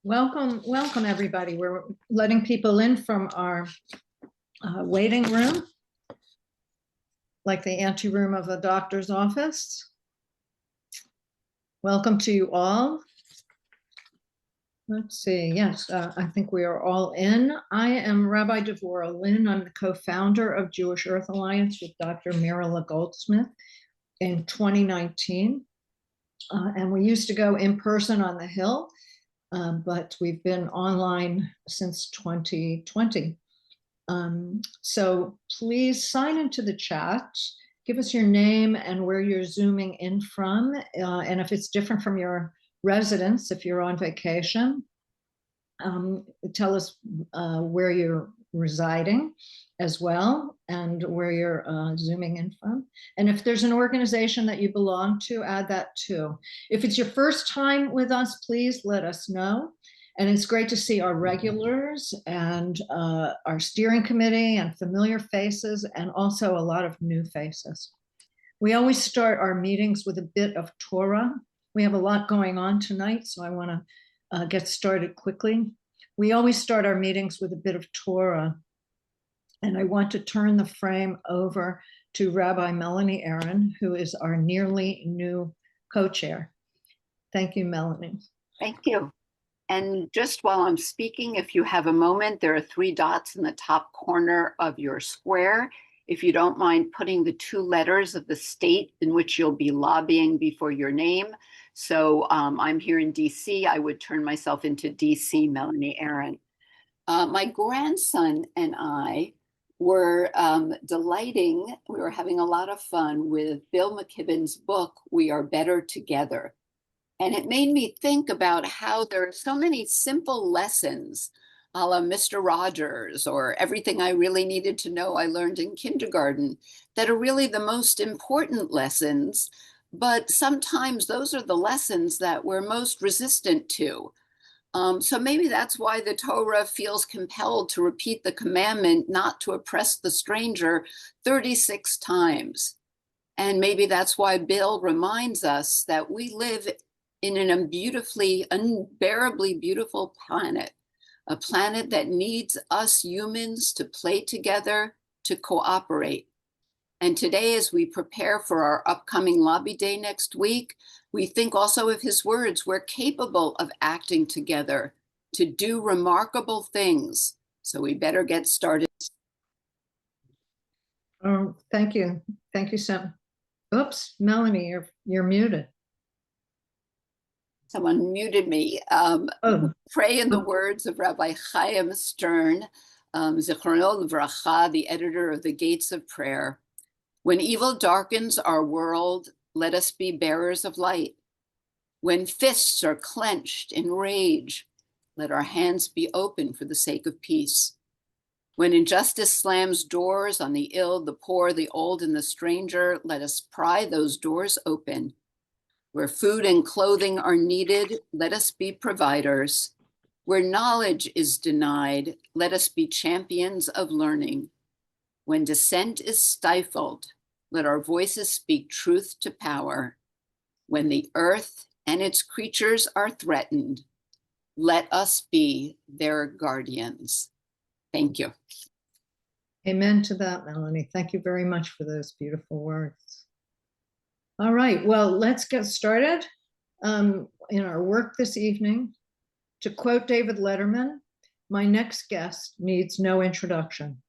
Welcome everybody. We're letting people in from our waiting room, like the anteroom of a doctor's office. Welcome to you all. Let's see, yes, I think we are all in. I am Rabbi Devorah Lynn. I'm the co-founder of Jewish Earth Alliance with Dr. Mirala Goldsmith in 2019. And we used to go in person on the Hill, but we've been online since 2020. So please sign into the chat, give us your name and where you're zooming in from. And if it's different from your residence, if you're on vacation, tell us where you're residing as well and where you're zooming in from. And if there's an organization that you belong to, add that too. If it's your first time with us, please let us know. And it's great to see our regulars and our steering committee and familiar faces, and also a lot of new faces. We always start our meetings with a bit of Torah. We have a lot going on tonight, so I want to get started quickly. We always start our meetings with a bit of Torah, and I want to turn the frame over to Rabbi Melanie Aaron, who is our nearly new co-chair. Thank you, Melanie. Thank you. And just while I'm speaking, if you have a moment, there are 3 dots in the top corner of your square. If you don't mind putting the 2 letters of the state in which you'll be lobbying before your name. So I'm here in DC. I would turn myself into DC Melanie Aaron. My grandson and I were we were having a lot of fun with Bill McKibben's book, We Are Better Together. And it made me think about how there are so many simple lessons, a la Mr. Rogers, or everything I really needed to know I learned in kindergarten, that are really the most important lessons. But sometimes those are the lessons that we're most resistant to. So maybe that's why the Torah feels compelled to repeat the commandment not to oppress the stranger 36 times. And maybe that's why Bill reminds us that we live in an unbearably beautiful planet, a planet that needs us humans to play together, to cooperate. And today, as we prepare for our upcoming lobby day next week, we think also of his words, we're capable of acting together to do remarkable things. So we better get started. Thank you. Thank you, Sam. Oops, Melanie, you're muted. Someone muted me. Pray in the words of Rabbi Chaim Stern, Zichrono Livracha, the editor of the Gates of Prayer. When evil darkens our world, let us be bearers of light. When fists are clenched in rage, let our hands be open for the sake of peace. When injustice slams doors on the ill, the poor, the old, and the stranger, let us pry those doors open. Where food and clothing are needed, let us be providers. Where knowledge is denied, let us be champions of learning. When dissent is stifled, let our voices speak truth to power. When the earth and its creatures are threatened, let us be their guardians. Thank you. Amen to that, Melanie. Thank you very much for those beautiful words. All right, well, let's get started in our work this evening. To quote David Letterman, my next guest needs no introduction,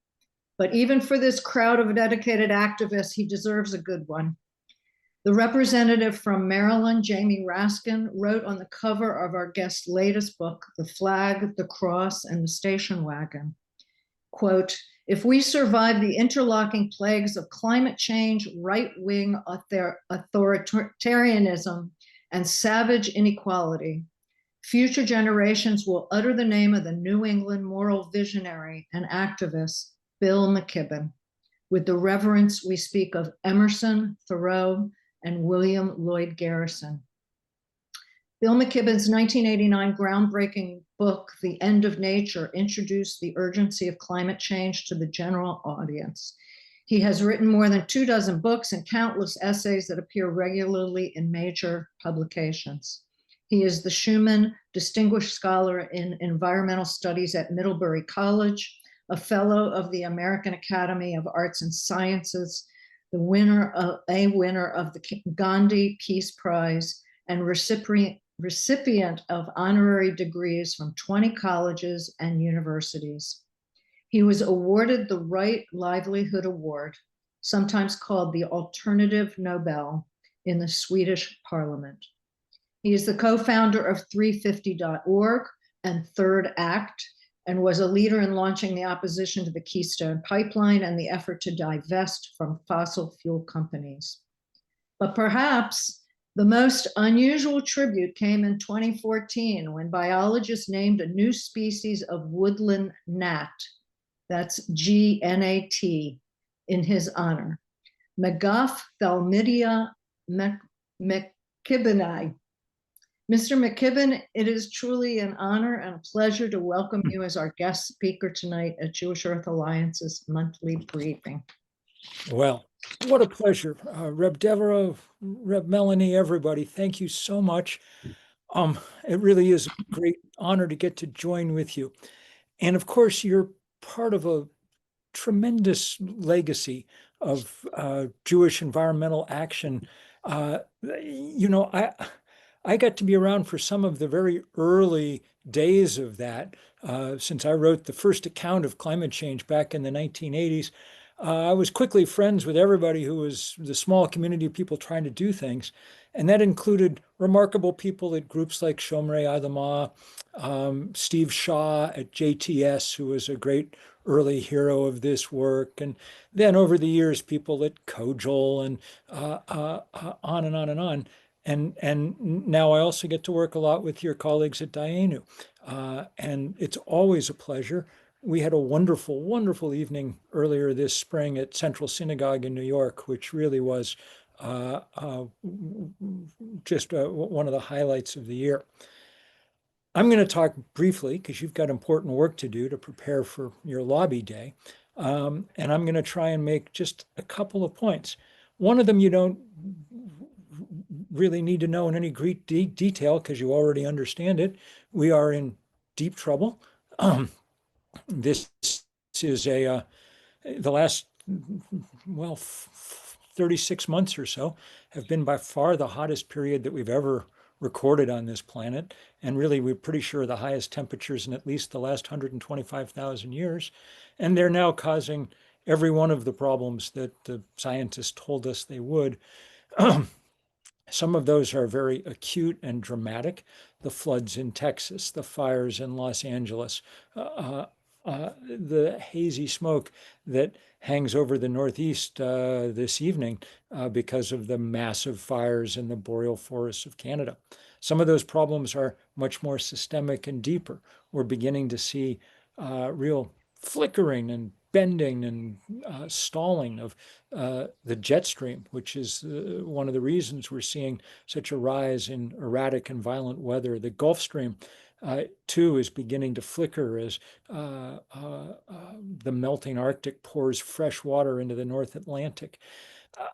but even for this crowd of dedicated activists, he deserves a good one. The representative from Maryland, Jamie Raskin, wrote on the cover of our guest's latest book, The Flag, the Cross, and the Station Wagon, quote, if we survive the interlocking plagues of climate change, right-wing authoritarianism, and savage inequality, future generations will utter the name of the New England moral visionary and activist, Bill McKibben, with the reverence we speak of Emerson, Thoreau, and William Lloyd Garrison. Bill McKibben's 1989 groundbreaking book, The End of Nature, introduced the urgency of climate change to the general audience. He has written more than 24 books and countless essays that appear regularly in major publications. He is the Schumann Distinguished Scholar in Environmental Studies at Middlebury College, a fellow of the American Academy of Arts and Sciences, a winner of the Gandhi Peace Prize, and recipient of honorary degrees from 20 colleges and universities. He was awarded the Right Livelihood Award, sometimes called the Alternative Nobel, in the Swedish Parliament. He is the co-founder of 350.org and Third Act, and was a leader in launching the opposition to the Keystone Pipeline and the effort to divest from fossil fuel companies. But perhaps the most unusual tribute came in 2014 when biologists named a new species of woodland gnat, that's GNAT, in his honor, Megaphthalmidia McKibbeni. Mr. McKibben, it is truly an honor and a pleasure to welcome you as our guest speaker tonight at Jewish Earth Alliance's monthly briefing. Well, what a pleasure. Reb Deborah, Reb Melanie, everybody, thank you so much. It really is a great honor to get to join with you. And of course, you're part of a tremendous legacy of Jewish environmental action. I got to be around for some of the very early days of that, since I wrote the first account of climate change back in the 1980s. I was quickly friends with everybody who was the small community of people trying to do things. And that included remarkable people at groups like Shomrei Adamah, Steve Shaw at JTS, who was a great early hero of this work. And then over the years, people at Kojol and on and on and on. And now I also get to work a lot with your colleagues at Dayenu. And it's always a pleasure. We had a wonderful, wonderful evening earlier this spring at Central Synagogue in New York, which really was just one of the highlights of the year. I'm going to talk briefly, because you've got important work to do to prepare for your lobby day. And I'm going to try and make just a couple of points. One of them you don't really need to know in any great detail because you already understand it. We are in deep trouble. This is the last, 36 months or so have been by far the hottest period that we've ever recorded on this planet. And really, we're pretty sure the highest temperatures in at least the last 125,000 years. And they're now causing every one of the problems that the scientists told us they would. Some of those are very acute and dramatic. The floods in Texas, the fires in Los Angeles, the hazy smoke that hangs over the Northeast this evening because of the massive fires in the boreal forests of Canada. Some of those problems are much more systemic and deeper. We're beginning to see real flickering and bending and stalling of the jet stream, which is one of the reasons we're seeing such a rise in erratic and violent weather. The Gulf Stream, too, is beginning to flicker as the melting Arctic pours fresh water into the North Atlantic.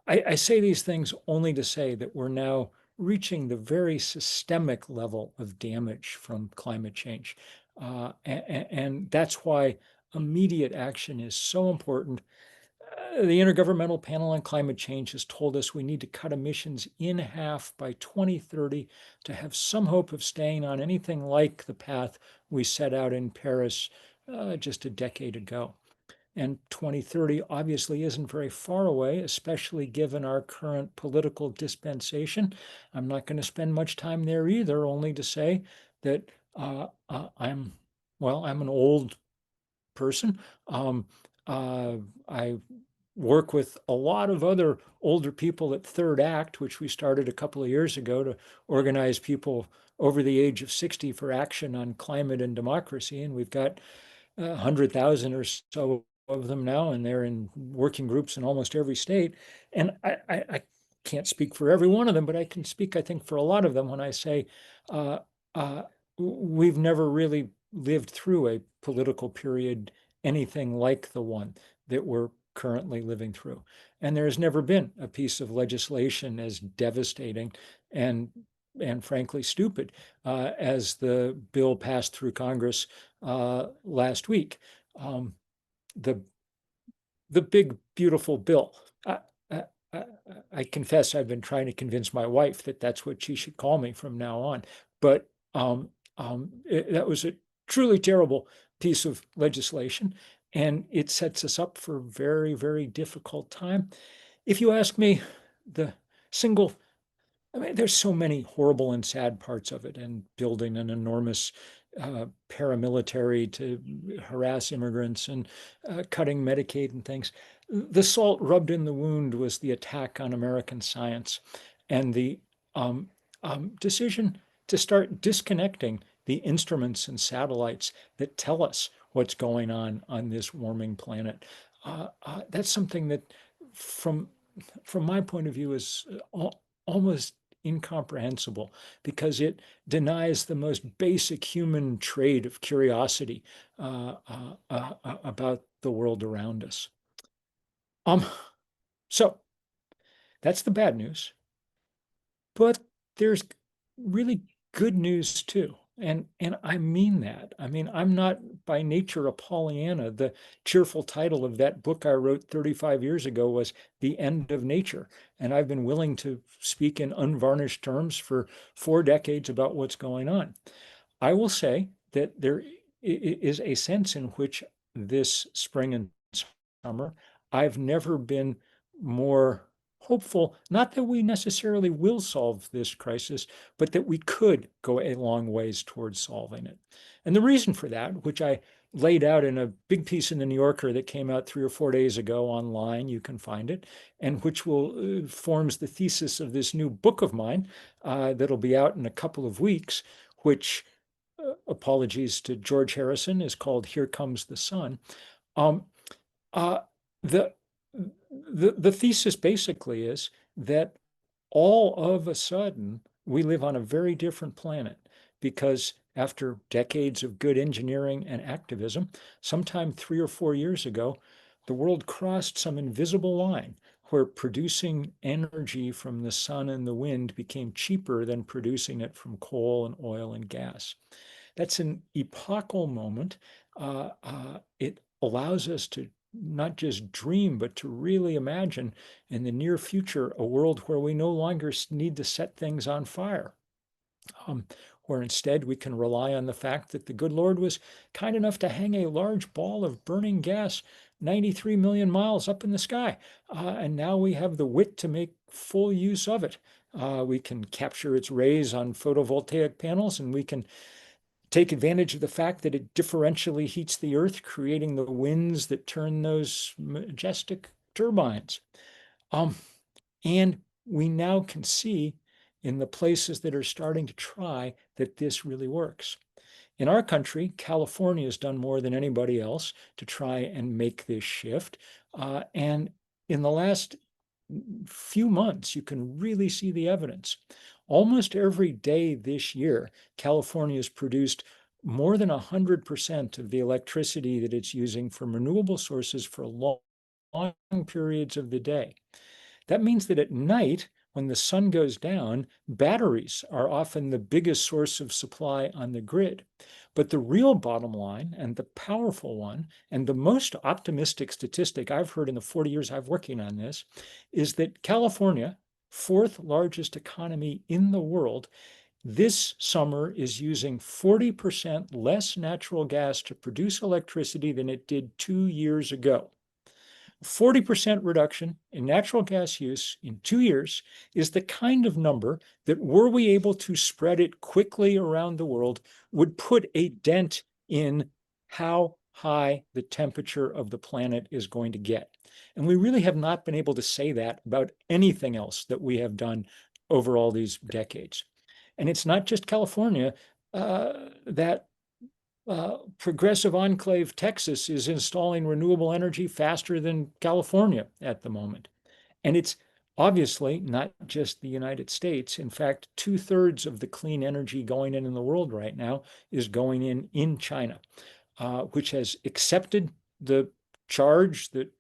I say these things only to say that we're now reaching the very systemic level of damage from climate change. And that's why immediate action is so important. The Intergovernmental Panel on Climate Change has told us we need to cut emissions in half by 2030 to have some hope of staying on anything like the path we set out in Paris just a decade ago. And 2030 obviously isn't very far away, especially given our current political dispensation. I'm not going to spend much time there either, only to say that I'm an old person. I work with a lot of other older people at Third Act, which we started a couple of years ago to organize people over the age of 60 for action on climate and democracy. And we've got 100,000 or so of them now, and they're in working groups in almost every state. And I can't speak for every one of them, but I can speak, I think, for a lot of them when I say we've never really lived through a political period anything like the one that we're currently living through. And there has never been a piece of legislation as devastating and and frankly stupid, as the bill passed through Congress last week. The big, beautiful bill. I, I, I confess I've been trying to convince my wife that that's what she should call me from now on. But that was a truly terrible piece of legislation, and it sets us up for a very, very difficult time. If you ask me, the single I mean, there's so many horrible and sad parts of it, and building an enormous paramilitary to harass immigrants and cutting Medicaid and things. The salt rubbed in the wound was the attack on American science and the decision to start disconnecting the instruments and satellites that tell us what's going on this warming planet. That's something that, from my point of view, is almost incomprehensible, because it denies the most basic human trait of curiosity about the world around us. So that's the bad news. But there's really good news too. And I mean that. I mean, I'm not by nature a Pollyanna. The cheerful title of that book I wrote 35 years ago was The End of Nature. And I've been willing to speak in unvarnished terms for 4 decades about what's going on. I will say that there is a sense in which this spring and summer, I've never been more hopeful, not that we necessarily will solve this crisis, but that we could go a long ways towards solving it. And the reason for that, which I laid out in a big piece in the New Yorker that came out 3 or 4 days ago online, you can find it, and which will forms the thesis of this new book of mine that'll be out in a couple of weeks, which, apologies to George Harrison, is called Here Comes the Sun. The thesis basically is that all of a sudden we live on a very different planet, because after decades of good engineering and activism, sometime 3 or 4 years ago, the world crossed some invisible line where producing energy from the sun and the wind became cheaper than producing it from coal and oil and gas. That's an epochal moment. It allows us to not just dream, but to really imagine in the near future a world where we no longer need to set things on fire, where instead we can rely on the fact that the good Lord was kind enough to hang a large ball of burning gas 93 million miles up in the sky. And now we have the wit to make full use of it. We can capture its rays on photovoltaic panels, and we can take advantage of the fact that it differentially heats the earth, creating the winds that turn those majestic turbines. And we now can see in the places that are starting to try that this really works. In our country, California has done more than anybody else to try and make this shift. And in the last few months, you can really see the evidence. Almost every day this year, California has produced more than 100% of the electricity that it's using from renewable sources for long periods of the day. That means that at night, when the sun goes down, batteries are often the biggest source of supply on the grid. But the real bottom line, and the powerful one, and the most optimistic statistic I've heard in the 40 years I've working on this, is that California, 4th largest economy in the world, this summer is using 40% less natural gas to produce electricity than it did 2 years ago. 40% reduction in natural gas use in 2 years is the kind of number that, were we able to spread it quickly around the world, would put a dent in how high the temperature of the planet is going to get. And we really have not been able to say that about anything else that we have done over all these decades. And it's not just California. That progressive enclave Texas is installing renewable energy faster than California at the moment. And it's obviously not just the United States. In fact, 2/3 of the clean energy going in the world right now is going in China, which has accepted the charge that,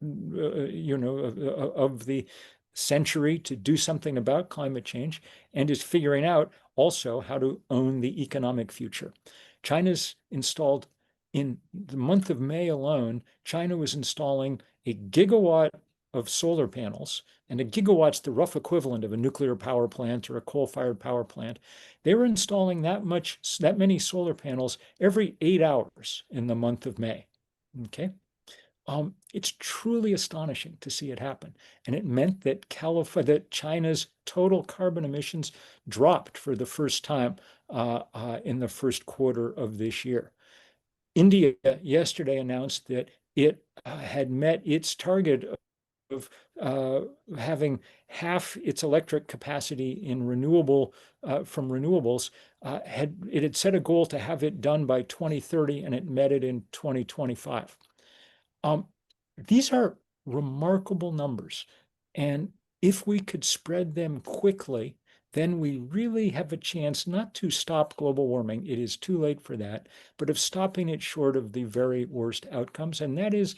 of the century to do something about climate change, and is figuring out also how to own the economic future. China's installed, in the month of May alone, China was installing a gigawatt of solar panels, and a gigawatt's the rough equivalent of a nuclear power plant or a coal-fired power plant. They were installing that many solar panels every 8 hours in the month of May. Okay. It's truly astonishing to see it happen. And it meant that that China's total carbon emissions dropped for the first time in the first quarter of this year. India yesterday announced that it had met its target of having half its electric capacity in from renewables. It had set a goal to have it done by 2030, and it met it in 2025. These are remarkable numbers. And if we could spread them quickly, then we really have a chance not to stop global warming. It is too late for that, but of stopping it short of the very worst outcomes. And that is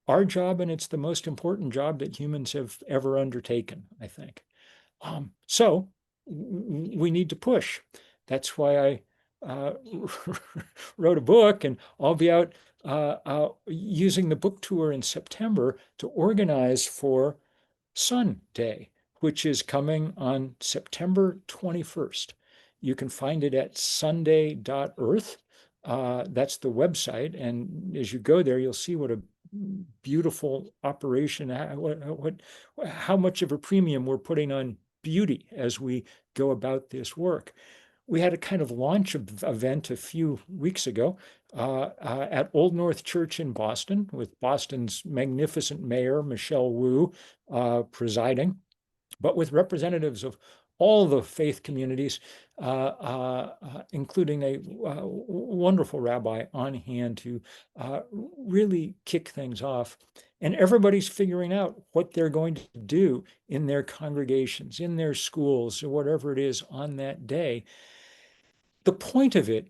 our job, and it's the most important job that humans have ever undertaken, I think. So we need to push. That's why I wrote a book, and I'll be out using the book tour in September to organize for Sun Day, which is coming on September 21st. You can find it at sunday.earth. That's the website. And as you go there, you'll see what a beautiful operation, how much of a premium we're putting on beauty as we go about this work. We had a kind of launch event a few weeks ago at Old North Church in Boston, with Boston's magnificent mayor, Michelle Wu, presiding, but with representatives of all the faith communities, including a wonderful rabbi on hand to really kick things off. And everybody's figuring out what they're going to do in their congregations, in their schools, or whatever it is on that day. The point of it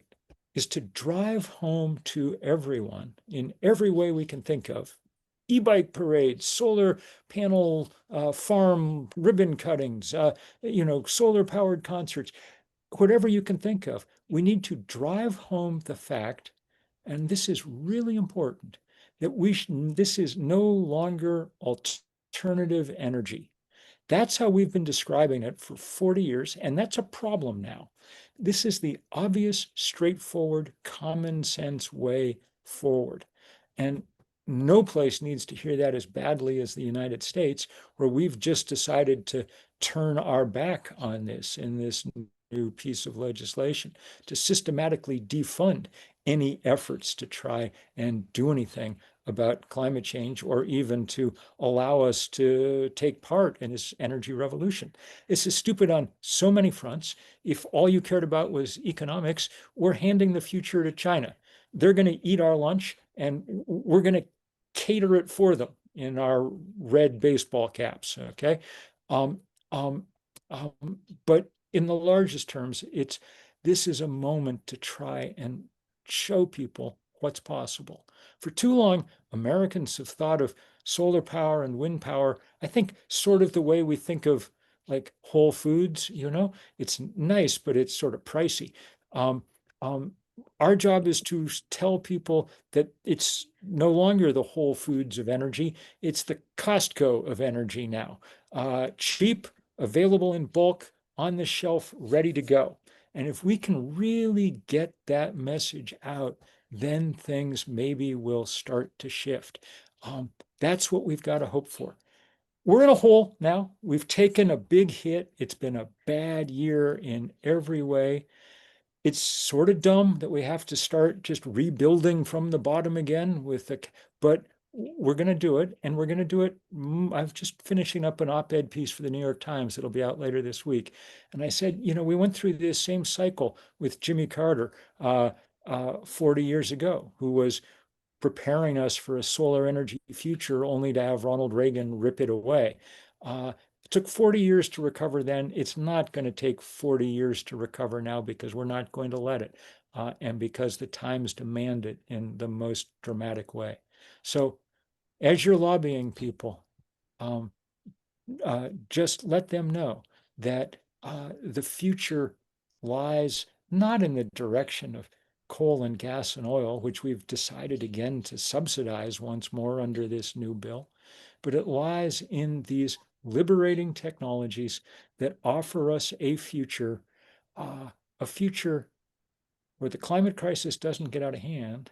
is to drive home to everyone in every way we can think of. E-bike parades, solar panel farm ribbon cuttings, solar powered concerts, whatever you can think of. We need to drive home the fact, and this is really important, that this is no longer alternative energy. That's how we've been describing it for 40 years, and that's a problem now. This is the obvious, straightforward, common sense way forward. And no place needs to hear that as badly as the United States, where we've just decided to turn our back on this in this new piece of legislation, to systematically defund any efforts to try and do anything about climate change, or even to allow us to take part in this energy revolution. This is stupid on so many fronts. If all you cared about was economics, we're handing the future to China. They're going to eat our lunch, and we're going to cater it for them in our red baseball caps, okay? But in the largest terms, this is a moment to try and show people what's possible. For too long, Americans have thought of solar power and wind power, I think, sort of the way we think of like Whole Foods, it's nice, but it's sort of pricey. Our job is to tell people that it's no longer the Whole Foods of energy, it's the Costco of energy now. Cheap, available in bulk, on the shelf, ready to go. And if we can really get that message out, then things maybe will start to shift. That's what we've got to hope for. We're in a hole now. We've taken a big hit. It's been a bad year in every way. It's sort of dumb that we have to start just rebuilding from the bottom again but we're going to do it, and we're going to do it. I'm just finishing up an op-ed piece for the New York Times that'll be out later this week. And I said, we went through this same cycle with Jimmy Carter 40 years ago, who was preparing us for a solar energy future only to have Ronald Reagan rip it away. It took 40 years to recover then. It's not going to take 40 years to recover now, because we're not going to let it, and because the times demand it in the most dramatic way. So as you're lobbying people, just let them know that the future lies not in the direction of coal and gas and oil, which we've decided again to subsidize once more under this new bill, but it lies in these liberating technologies that offer us a future where the climate crisis doesn't get out of hand,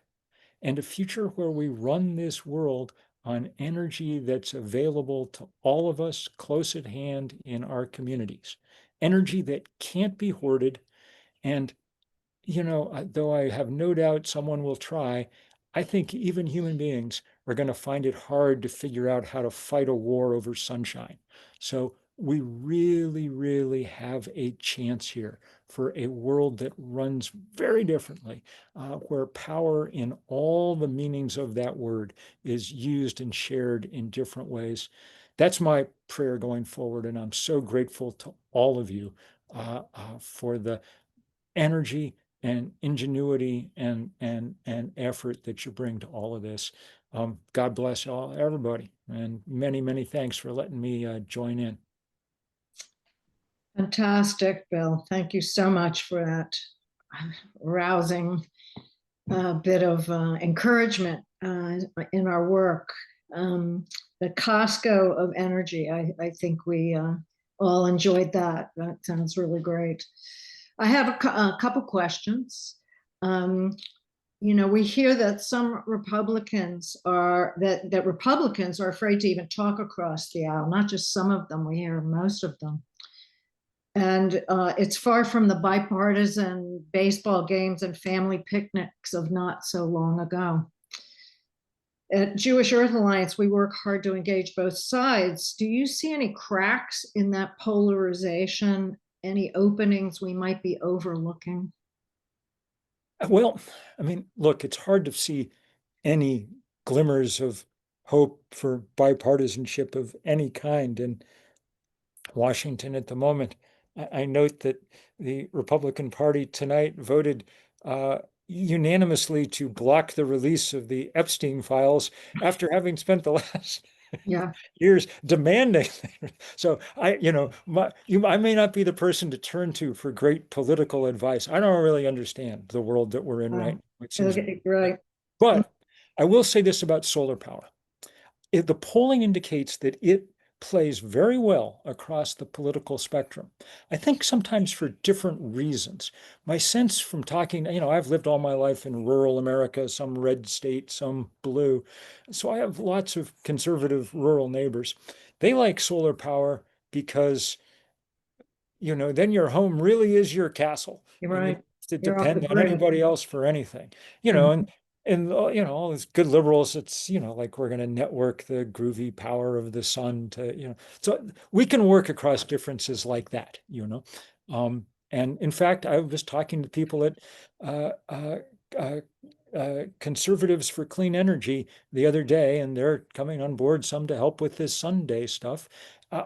and a future where we run this world on energy that's available to all of us close at hand in our communities. Energy that can't be hoarded. And, though I have no doubt someone will try, I think even human beings are going to find it hard to figure out how to fight a war over sunshine. So we really, really have a chance here for a world that runs very differently, where power in all the meanings of that word is used and shared in different ways. That's my prayer going forward, and I'm so grateful to all of you for the energy and ingenuity and effort that you bring to all of this. God bless everybody, and many, many thanks for letting me join in. Fantastic, Bill. Thank you so much for that rousing bit of encouragement in our work. The Costco of energy, I think we all enjoyed that. That sounds really great. I have a couple questions. We hear that some Republicans that Republicans are afraid to even talk across the aisle, not just some of them, we hear most of them. And it's far from the bipartisan baseball games and family picnics of not so long ago. At Jewish Earth Alliance, we work hard to engage both sides. Do you see any cracks in that polarization, any openings we might be overlooking? Well, I mean, look, it's hard to see any glimmers of hope for bipartisanship of any kind in Washington at the moment. I note that the Republican Party tonight voted unanimously to block the release of the Epstein files after having spent the last years demanding. So I may not be the person to turn to for great political advice. I don't really understand the world that we're in right now. It seems right. But I will say this about solar power. The polling indicates that it plays very well across the political spectrum. I think sometimes for different reasons. My sense from talking, I've lived all my life in rural America, some red state, some blue. So I have lots of conservative rural neighbors. They like solar power because, then your home really is your castle. You're right. To depend on anybody else for anything, and all these good liberals, it's like we're going to network the groovy power of the sun to so we can work across differences like that. And in fact, I was talking to people at Conservatives for Clean Energy the other day, and they're coming on board some to help with this Sunday stuff.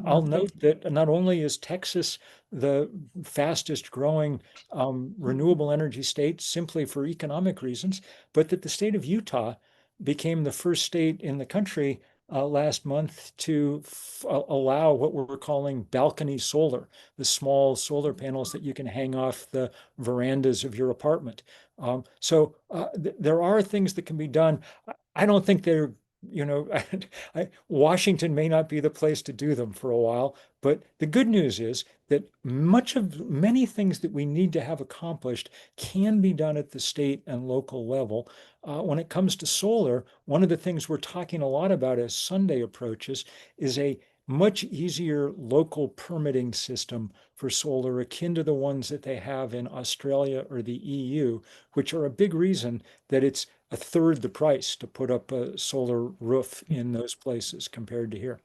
I'll note that not only is Texas the fastest growing renewable energy state simply for economic reasons, but that the state of Utah became the first state in the country last month to allow what we're calling balcony solar, the small solar panels that you can hang off the verandas of your apartment. So there are things that can be done. I don't think they're Washington may not be the place to do them for a while, but the good news is that many things that we need to have accomplished can be done at the state and local level. When it comes to solar, one of the things we're talking a lot about as Sunday approaches is a much easier local permitting system for solar, akin to the ones that they have in Australia or the EU, which are a big reason that it's a third the price to put up a solar roof in those places compared to here.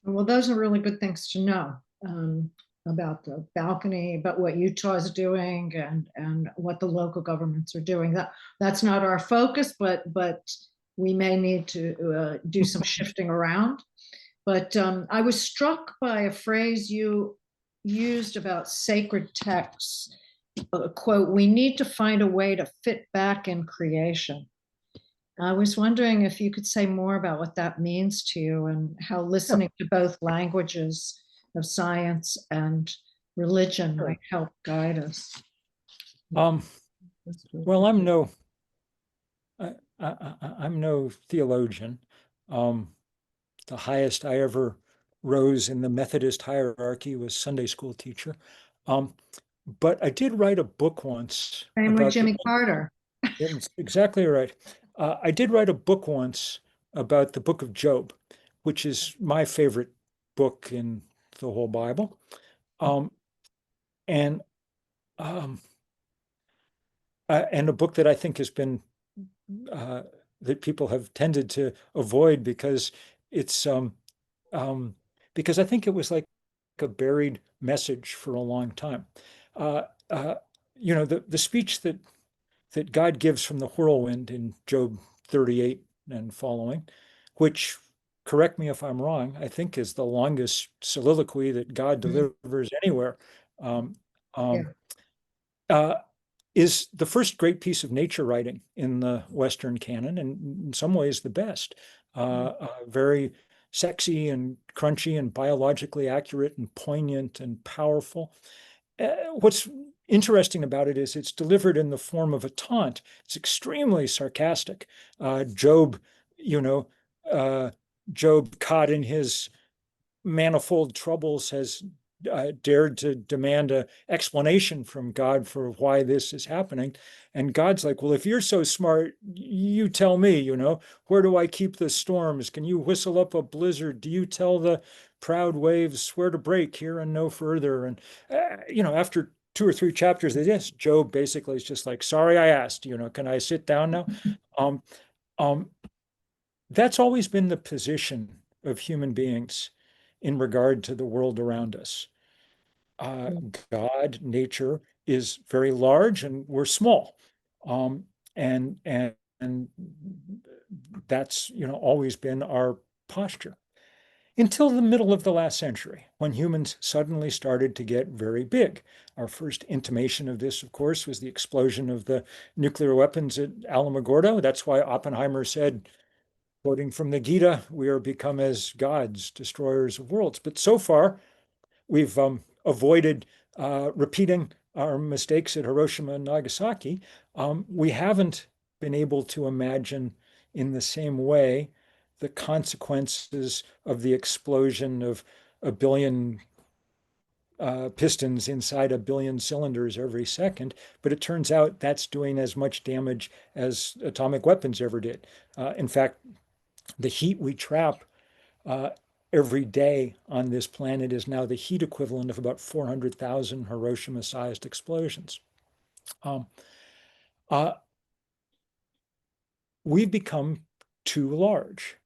Well, those are really good things to know about the balcony, about what Utah is doing, and what the local governments are doing. That's not our focus, but we may need to do some shifting around. But I was struck by a phrase you used about sacred texts. Quote, "We need to find a way to fit back in creation." I was wondering if you could say more about what that means to you and how listening to both languages of science and religion Sure. might help guide us. Well, I'm no theologian. The highest I ever rose in the Methodist hierarchy was Sunday school teacher. But I did write a book once Same with about Jimmy Carter. It's exactly right. I did write a book once about the book of Job, which is my favorite book in the whole Bible. Um, and um, and a book that I think has been uh, that people have tended to avoid because it's um, because I think it was like a buried message for a long time. Uh, uh, the speech that God gives from the whirlwind in Job 38 and following, which, correct me if I'm wrong, I think is the longest soliloquy that God delivers anywhere. Um, Yeah. um, uh, is the first great piece of nature writing in the Western canon, and in some ways the best. Very sexy and crunchy and biologically accurate and poignant and powerful. What's interesting about it is it's delivered in the form of a taunt. It's extremely sarcastic. Job, you know, Job caught in his manifold troubles has dared to demand an explanation from God for why this is happening. And God's like, well, if you're so smart, you tell me, where do I keep the storms? Can you whistle up a blizzard? Do you tell the proud waves where to break here and no further? And, after 2 or 3 chapters of this, Job basically is just like, sorry, I asked, can I sit down now? Um, um, that's always been the position of human beings in regard to the world around us. God, nature is very large and we're small. And that's always been our posture until the middle of the last century, when humans suddenly started to get very big. Our first intimation of this, of course, was the explosion of the nuclear weapons at Alamogordo. That's why Oppenheimer said, quoting from the Gita, we are become as gods, destroyers of worlds. But so far, we've avoided repeating our mistakes at Hiroshima and Nagasaki. We haven't been able to imagine in the same way the consequences of the explosion of a billion pistons inside a billion cylinders every second. But it turns out that's doing as much damage as atomic weapons ever did. In fact, the heat we trap uh, every day on this planet is now the heat equivalent of about 400,000 Hiroshima-sized explosions. Um, uh, we've become too large.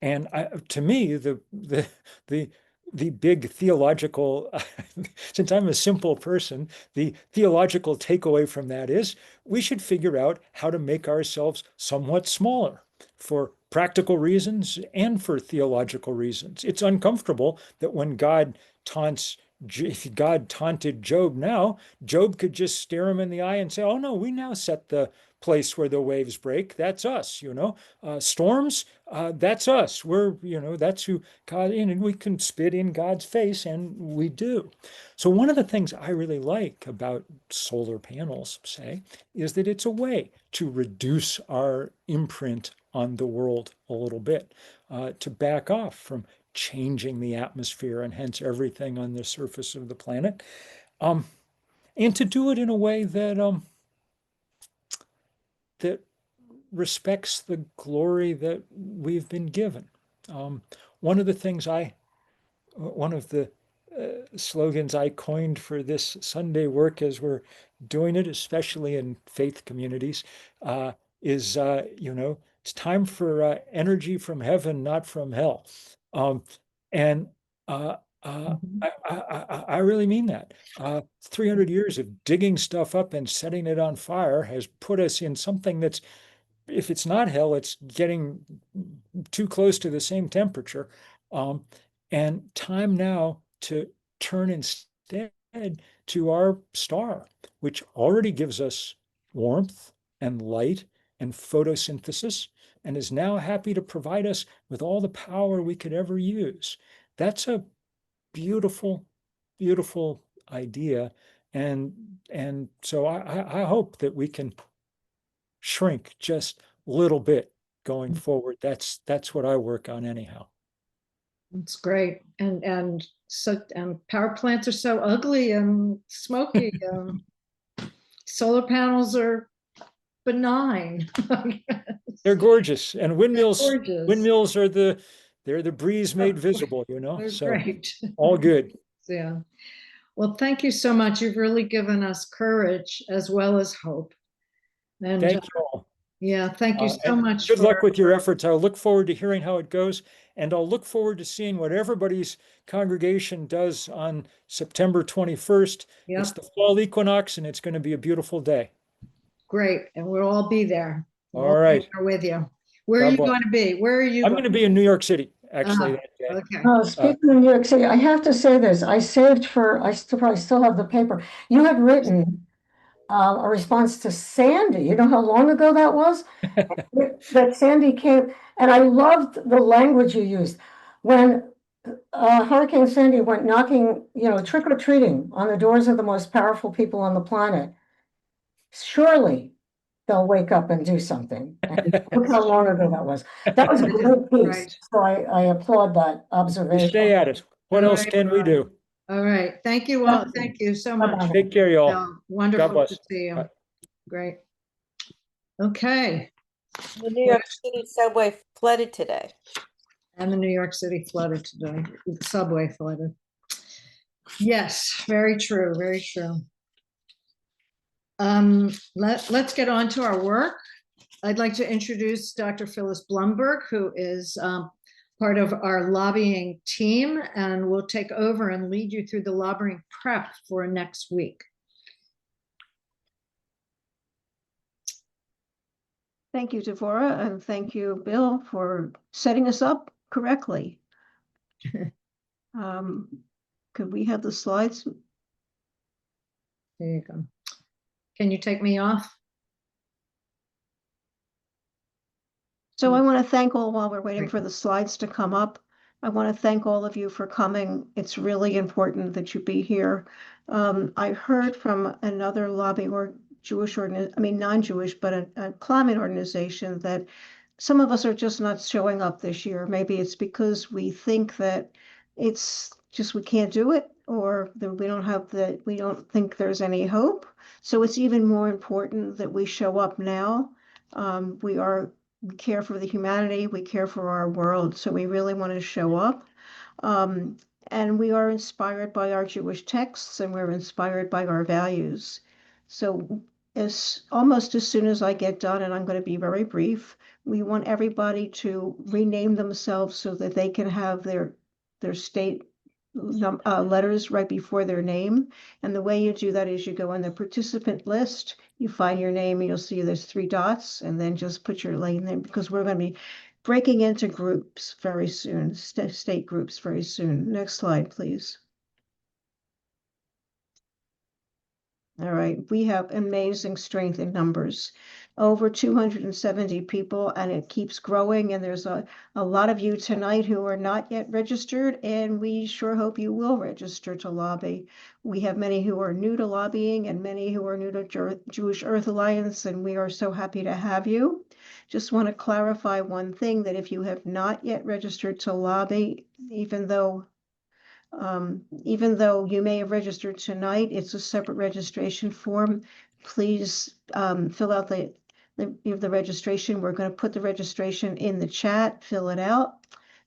And to me, the big theological, since I'm a simple person, the theological takeaway from that is we should figure out how to make ourselves somewhat smaller for practical reasons and for theological reasons. It's uncomfortable that when God taunts, if God taunted Job now, Job could just stare him in the eye and say, oh no, we now set the place where the waves break. That's us, storms, that's us. That's who God, and we can spit in God's face, and we do. So one of the things I really like about solar panels, say, is that it's a way to reduce our imprint on the world a little bit, to back off from changing the atmosphere and hence everything on the surface of the planet, um, and to do it in a way that respects the glory that we've been given. Um, one of the things one of the slogans I coined for this Sunday work as we're doing it, especially in faith communities, is, it's time for energy from heaven, not from hell. Um, and uh, I really mean that. 300 years of digging stuff up and setting it on fire has put us in something that's, if it's not hell, it's getting too close to the same temperature. Um, and time now to turn instead to our star, which already gives us warmth and light and photosynthesis, and is now happy to provide us with all the power we could ever use. That's a beautiful, beautiful idea. And so I hope that we can shrink just a little bit going forward. That's what I work on anyhow. It's great. And power plants are so ugly and smoky. Solar panels are benign. They're gorgeous. And windmills are they're the breeze made visible, you know? They're So great. all good. Yeah. Well, thank you so much. You've really given us courage as well as hope. And Thank you all. yeah, thank you so And much. good luck with your efforts. I'll look forward to hearing how it goes, and I'll look forward to seeing what everybody's congregation does on September 21st. Yeah, It's the fall equinox, and it's going to be a beautiful day. great. And we'll all be there. We'll All right. be there with you. Where are God you bless. going to be? Where are you I'm going to be in New York City, actually, that day. Okay. Oh, speaking of New York City, I have to say this. I probably still have the paper. You had written a response to Sandy. You know how long ago that was? That Sandy came, and I loved the language you used. When Hurricane Sandy went knocking, trick or treating on the doors of the most powerful people on the planet, surely they'll wake up and do something. And look how long ago that was. That was a great piece. Right. So I applaud that We observation. stay at it. What All else right, can we do? All right. Thank you all. Thank you so much. Bye-bye. Take care, y'all. Yeah, wonderful bless. to see you. Bye. Great. Okay. The New York City subway flooded today. And the New York City flooded today. The subway flooded. Yes, very true. Very true. Let's get on to our work. I'd like to introduce Dr. Phyllis Blumberg, who is part of our lobbying team, and will take over and lead you through the lobbying prep for next week. Thank you, Devorah, and thank you, Bill, for setting us up correctly. Could we have the slides? There you go. Can you take me off? So I want to thank all, while we're waiting for the slides to come up, I want to thank all of you for coming. It's really important that you be here. I heard from another lobby or non-Jewish, but a climate organization, that some of us are just not showing up this year. Maybe it's because we think that it's just we can't do it, or that we don't think there's any hope. So it's even more important that we show up now. We care for the humanity, we care for our world, so we really want to show up. And we are inspired by our Jewish texts, and we're inspired by our values. So almost as soon as I get done, and I'm going to be very brief, we want everybody to rename themselves so that they can have their state letters right before their name. And the way you do that is you go on the participant list, you find your name, and you'll see there's 3 dots, and then just put your name in, because we're going to be breaking into groups very soon, state groups very soon. Next slide, please. All right, we have amazing strength in numbers, over 270 people, and it keeps growing. And there's a lot of you tonight who are not yet registered, and we sure hope you will register to lobby. We have many who are new to lobbying and many who are new to Jewish Earth Alliance, and we are so happy to have you. Just want to clarify one thing, that if you have not yet registered to lobby, even though you may have registered tonight, it's a separate registration form. Please fill out the registration. We're going to put the registration in the chat, fill it out.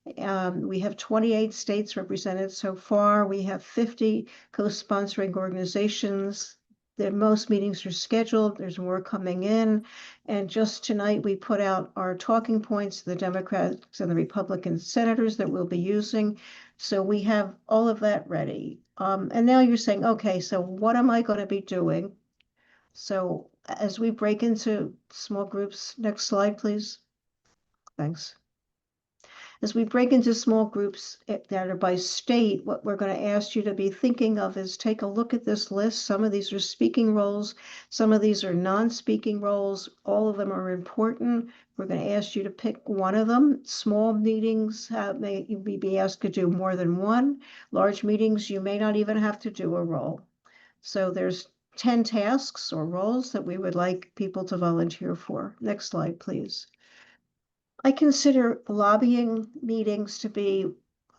We have 28 states represented so far. We have 50 co-sponsoring organizations. Most meetings are scheduled. There's more coming in. And just tonight, we put out our talking points to the Democrats and the Republican senators that we'll be using. So we have all of that ready. And now you're saying, okay, so what am I going to be doing? So as we break into small groups, next slide, please. Thanks. As we break into small groups that are by state, what we're going to ask you to be thinking of is take a look at this list. Some of these are speaking roles. Some of these are non-speaking roles. All of them are important. We're going to ask you to pick one of them. Small meetings, you may be asked to do more than one. Large meetings, you may not even have to do a role. So there's 10 tasks or roles that we would like people to volunteer for. Next slide, please. I consider lobbying meetings to be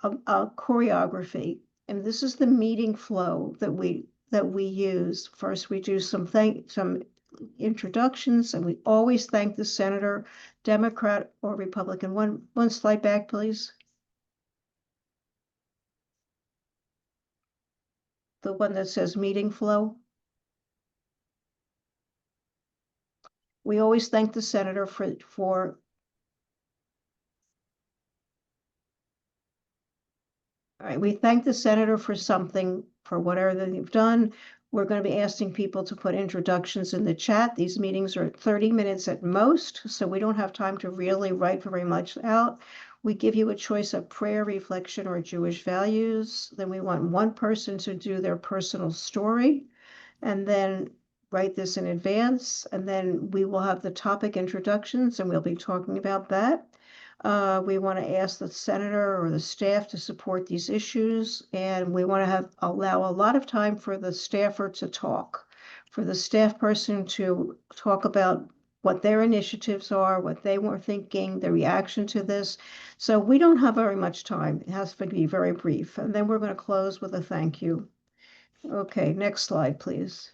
a choreography, and this is the meeting flow that we use. First, we do some introductions, and we always thank the senator, Democrat or Republican. One slide back, please. The one that says meeting flow. We always thank the senator for all right, we thank the senator for something, for whatever they've done. We're going to be asking people to put introductions in the chat. These meetings are 30 minutes at most, so we don't have time to really write very much out. We give you a choice of prayer, reflection, or Jewish values. Then we want one person to do their personal story, and then write this in advance. And then we will have the topic introductions, and we'll be talking about that. We want to ask the senator or the staff to support these issues, and we want to allow a lot of time for the staffer to talk, for the staff person to talk about what their initiatives are, what they were thinking, the reaction to this. So we don't have very much time. It has to be very brief. And then we're going to close with a thank you. Okay, next slide, please.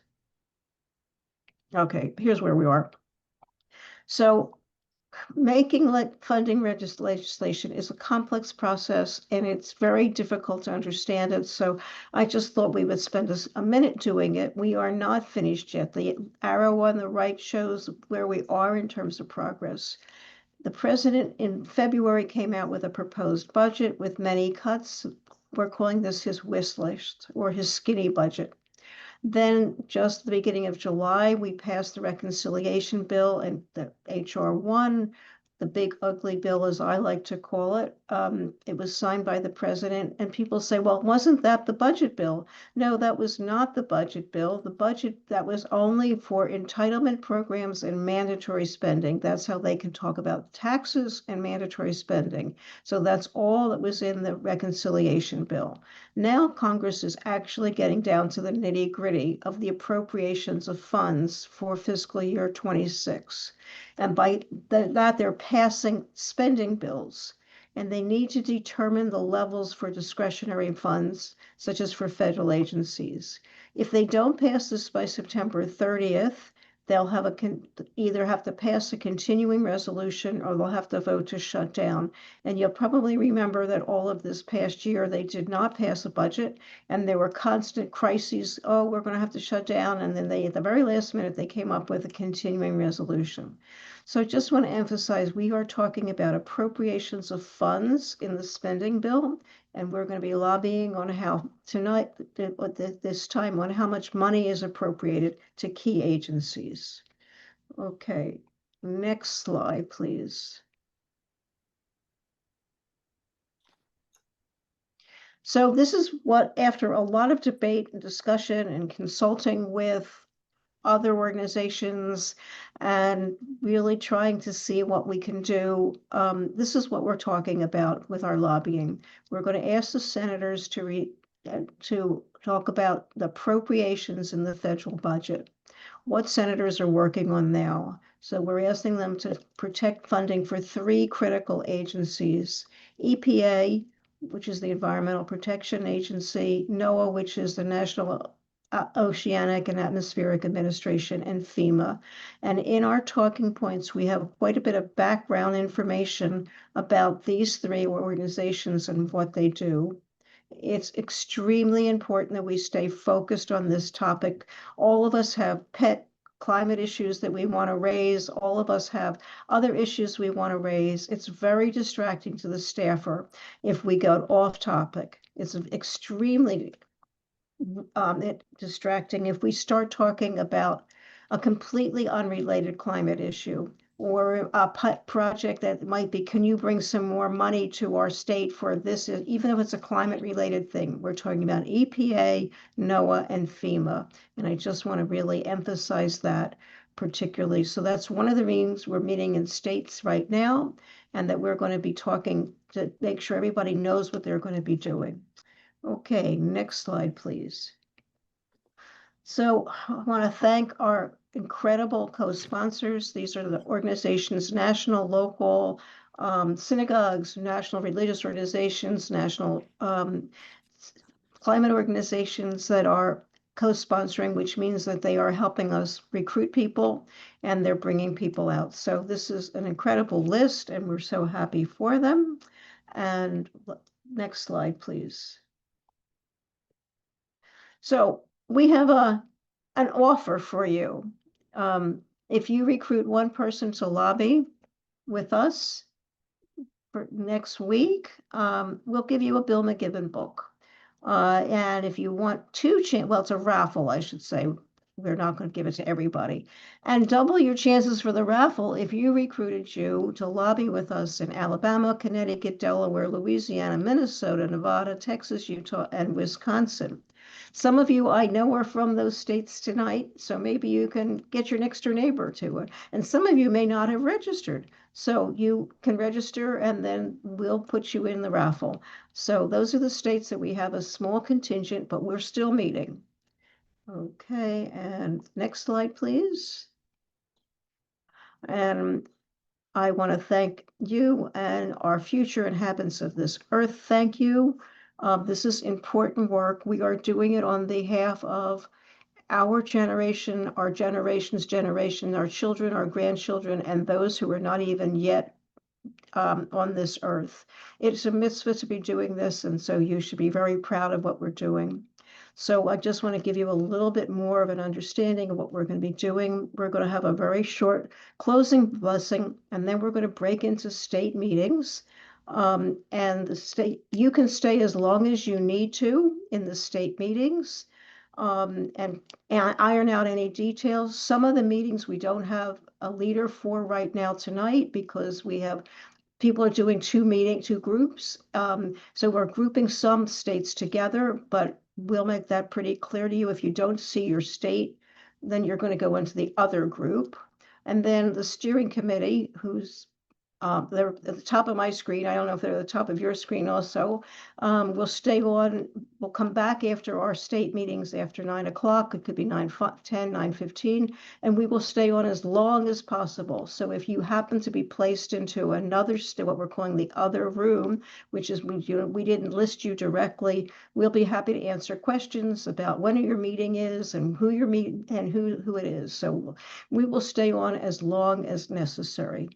Okay, here's where we are. So making funding legislation is a complex process, and it's very difficult to understand it. So I just thought we would spend a minute doing it. We are not finished yet. The arrow on the right shows where we are in terms of progress. The president in February came out with a proposed budget with many cuts. We're calling this his wish list or his skinny budget. Then just the beginning of July, we passed the reconciliation bill and the HR 1, the big ugly bill, as I like to call it. It was signed by the president, and people say, well, wasn't that the budget bill? No, that was not the budget bill. The budget, that was only for entitlement programs and mandatory spending. That's how they can talk about taxes and mandatory spending. So that's all that was in the reconciliation bill. Now Congress is actually getting down to the nitty-gritty of the appropriations of funds for fiscal year 26. And by that, they're passing spending bills, and they need to determine the levels for discretionary funds, such as for federal agencies. If they don't pass this by September 30th, they'll have either have to pass a continuing resolution or they'll have to vote to shut down. And you'll probably remember that all of this past year, they did not pass a budget, and there were constant crises. Oh, we're going to have to shut down. And then at the very last minute, they came up with a continuing resolution. So I just want to emphasize, we are talking about appropriations of funds in the spending bill, and we're going to be lobbying on how tonight, this time, on how much money is appropriated to key agencies. Okay, next slide, please. So this is what, after a lot of debate and discussion and consulting with other organizations and really trying to see what we can do, this is what we're talking about with our lobbying. We're going to ask the senators to talk about the appropriations in the federal budget, what senators are working on now. So we're asking them to protect funding for 3 critical agencies: EPA, which is the Environmental Protection Agency, NOAA, which is the National Oceanic and Atmospheric Administration, and FEMA. And in our talking points, we have quite a bit of background information about these 3 organizations and what they do. It's extremely important that we stay focused on this topic. All of us have pet climate issues that we want to raise. All of us have other issues we want to raise. It's very distracting to the staffer if we go off topic. It's extremely distracting if we start talking about a completely unrelated climate issue or a project that might be, can you bring some more money to our state for this, even if it's a climate related thing. We're talking about EPA, NOAA, and FEMA. And I just want to really emphasize that particularly. So that's one of the reasons we're meeting in states right now, and that we're going to be talking to make sure everybody knows what they're going to be doing. Okay, next slide, please. So I want to thank our incredible co-sponsors. These are the organizations, national, local, synagogues, national religious organizations, national climate organizations that are co-sponsoring, which means that they are helping us recruit people and they're bringing people out. So this is an incredible list and we're so happy for them. And next slide, please. So we have an offer for you. If you recruit one person to lobby with us for next week, we'll give you a Bill McKibben book. And if you want well, it's a raffle, I should say. We're not going to give it to everybody. And double your chances for the raffle if you recruited you to lobby with us in Alabama, Connecticut, Delaware, Louisiana, Minnesota, Nevada, Texas, Utah, and Wisconsin. Some of you I know are from those states tonight, so maybe you can get your next door neighbor to it. And some of you may not have registered. So you can register and then we'll put you in the raffle. So those are the states that we have a small contingent, but we're still meeting. Okay, and next slide, please. And I want to thank you and our future inhabitants of this earth. Thank you. This is important work. We are doing it on behalf of our generation, our generation's generation, our children, our grandchildren, and those who are not even yet on this earth. It's a mitzvah to be doing this, and so you should be very proud of what we're doing. So I just want to give you a little bit more of an understanding of what we're going to be doing. We're going to have a very short closing blessing, and then we're going to break into state meetings. And the state, you can stay as long as you need to in the state meetings, and iron out any details. Some of the meetings we don't have a leader for right now tonight because we have people are doing two groups. So we're grouping some states together, but we'll make that pretty clear to you. If you don't see your state, then you're going to go into the other group. And then the steering committee, who's they're at the top of my screen. I don't know if they're at the top of your screen also. We'll stay on. We'll come back after our state meetings after 9 o'clock. It could be 9:10, 9:15, and we will stay on as long as possible. So if you happen to be placed into another what we're calling the other room, which is we didn't list you directly, we'll be happy to answer questions about when your meeting is and who you're meeting and who it is. So we will stay on as long as necessary.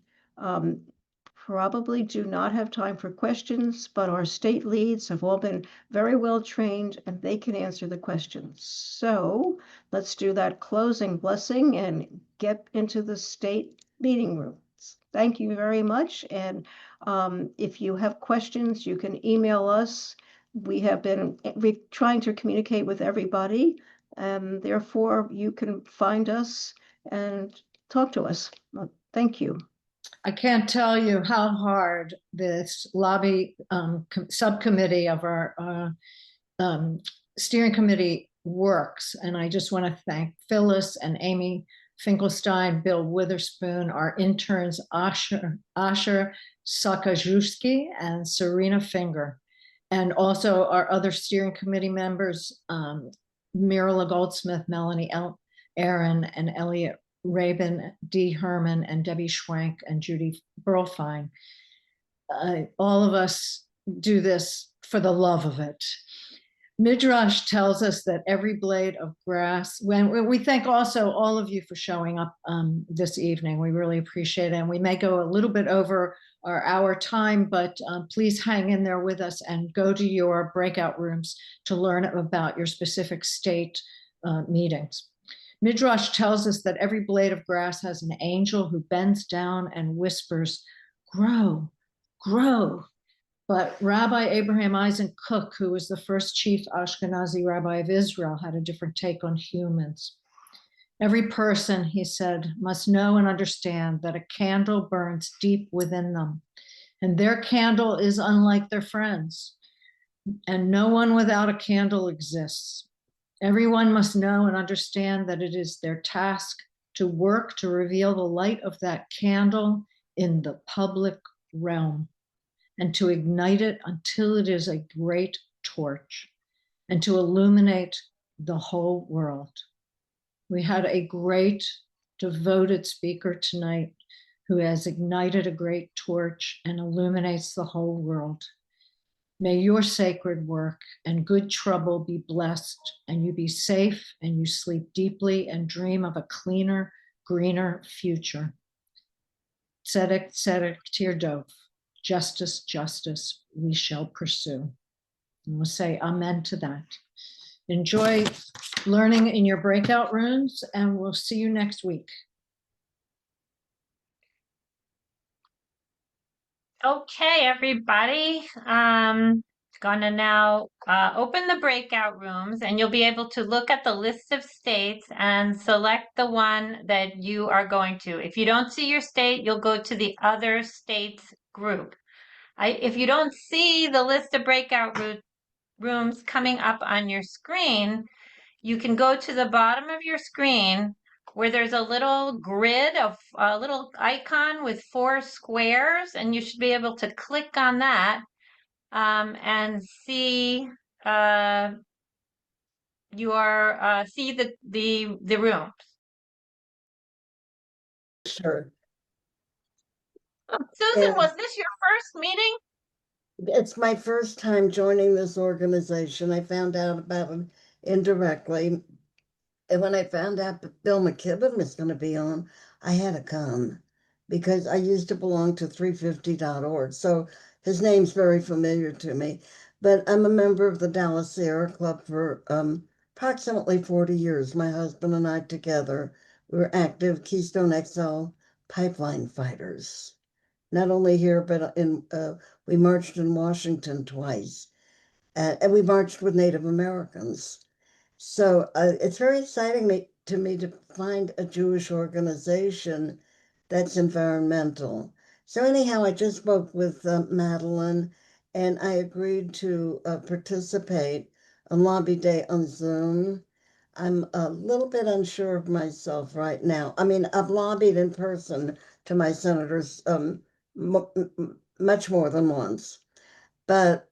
Probably do not have time for questions, but our state leads have all been very well trained and they can answer the questions. So let's do that closing blessing and get into the state meeting rooms. Thank you very much. And if you have questions, you can email us. We have been trying to communicate with everybody, and therefore you can find us and talk to us. Thank you. I can't tell you how hard this lobby subcommittee of our steering committee works. And I just want to thank Phyllis and Amy Finkelstein, Bill Witherspoon, our interns, Asher Sakajewski and Serena Finger, and also our other steering committee members, Mirala Goldsmith, Melanie Aaron, and Elliot Rabin, Dee Herman, and Debbie Schwank, and Judy Burlfine. All of us do this for the love of it. Midrash tells us that every blade of grass, when we thank also all of you for showing up this evening. We really appreciate it. And we may go a little bit over our hour time, but please hang in there with us and go to your breakout rooms to learn about your specific state meetings. Midrash tells us that every blade of grass has an angel who bends down and whispers, grow, grow. But Rabbi Abraham Eisen Cook, who was the first chief Ashkenazi rabbi of Israel, had a different take on humans. Every person, he said, must know and understand that a candle burns deep within them, and their candle is unlike their friends, and no one without a candle exists. Everyone must know and understand that it is their task to work to reveal the light of that candle in the public realm and to ignite it until it is a great torch and to illuminate the whole world. We had a great, devoted speaker tonight who has ignited a great torch and illuminates the whole world. May your sacred work and good trouble be blessed, and you be safe, and you sleep deeply and dream of a cleaner, greener future. Tzedek, tzedek, tirdov. Justice, justice, we shall pursue. And we'll say amen to that. Enjoy learning in your breakout rooms, and we'll see you next week. Okay, everybody. Gonna now open the breakout rooms, and you'll be able to look at the list of states and select the one that you are going to. If you don't see your state, you'll go to the other states group. If you don't see the list of breakout rooms coming up on your screen, you can go to the bottom of your screen where there's a little grid of a little icon with 4 squares, and you should be able to click on that and see see the rooms. Sure. Susan, Yeah. was this your first meeting? It's my first time joining this organization. I found out about it indirectly. And when I found out that Bill McKibben was going to be on, I had to come because I used to belong to 350.org. So his name's very familiar to me. But I'm a member of the Dallas Sierra Club for approximately 40 years. My husband and I together, we were active Keystone XL pipeline fighters. Not only here, but we marched in Washington twice. And we marched with Native Americans. So it's very exciting to me to find a Jewish organization that's environmental. So anyhow, I just spoke with Madeline, and I agreed to participate on Lobby Day on Zoom. I'm a little bit unsure of myself right now. I mean, I've lobbied in person to my senators much more than once, but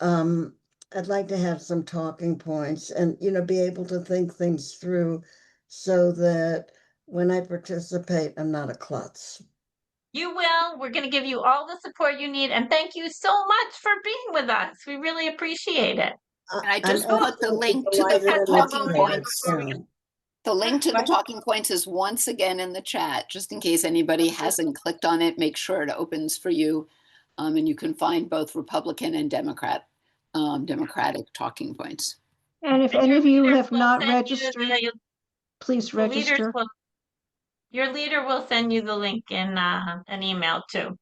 I'd like to have some talking points and, be able to think things through so that when I participate, I'm not a klutz. You will. We're going to give you all the support you need, and thank you so much for being with us. We really appreciate it. And I I'm just put the link to delighted the and talking excited, points. yeah. The link to the What? talking points is once again in the chat, just in case anybody hasn't clicked on it. Make sure it opens for you, and you can find both Republican and Democratic talking points. And if And any your of you leaders have will not send you registered, please the leaders register. your leader will send you the link in an email too.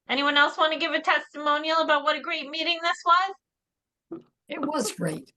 Anyone else want to give a testimonial about what a great meeting this was? It was great.